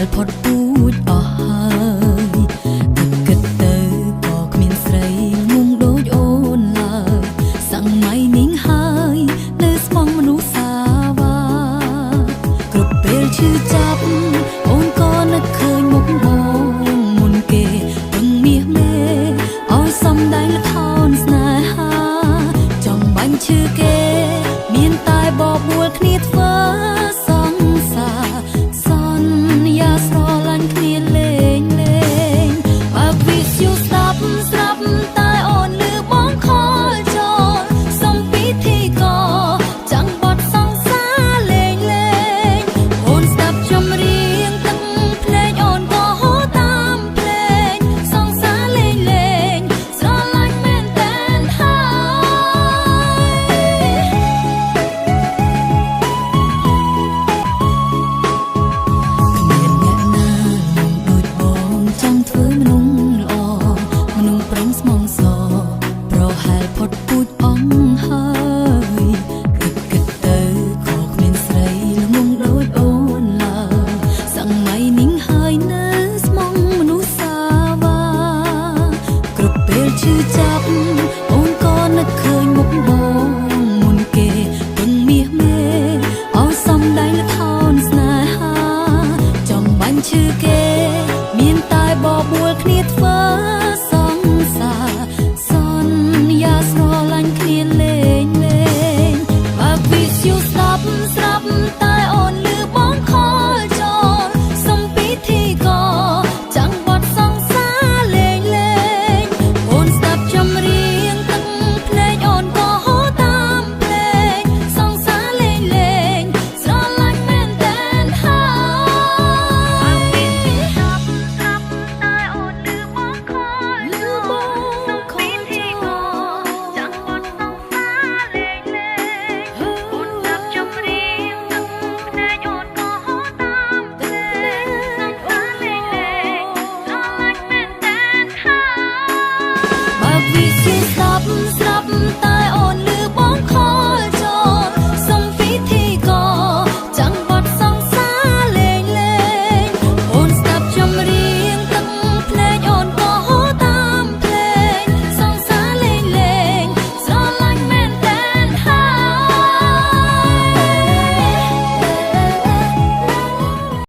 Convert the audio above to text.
លផុតពូជអស់ហើយគិតទៅក៏គ្មានស្រីងងដូចអូនឡើយសម័យនេះហើយនៅស្មងមនុស្សសាវ៉ាគ្រប់ពេលឈឺចាប់អូនក៏នឹកឃើញមុខបងមុនគេពឹងមាសមេឲ្យសំដែងល្ខោនស្នេហាចង់បាញ់ឈឺគេមានតែបបួលគ្នាធ្វើសង្សារសន្យាស្រឡាញ់គ្នាលេងលេងបើវិទ្យុស្ដាប់ស្រាប់តែអូនលឺបងខលចូលសំពីធីក៏ចាំងបត់សង្សារលេងលេងអូនស្ដាប់ចម្រៀងទឹកភ្លេងអូនក៏ហូរតាមភ្លេងសង្សារលេងលេងស្រឡាញ់មែនតែនចង់ធ្វើមនុស្សល្អមនុស្សប្រឹងស្មងសប្រហែលផុតពូជអស់ហើយគិតទៅក៏គ្មានស្រីល្ងងដូចអូនឡើយសម័យនេះហើយនៅស្មងមនុស្សសាវ៉ាគ្រប់ពេលឈឺចាប់អូនក៏នឹកឃើញមុខបងមុនគេពឹងមាសមេឲ្យសំដែងល្ខោនស្នេហាចង់បាញ់ឈឺគេ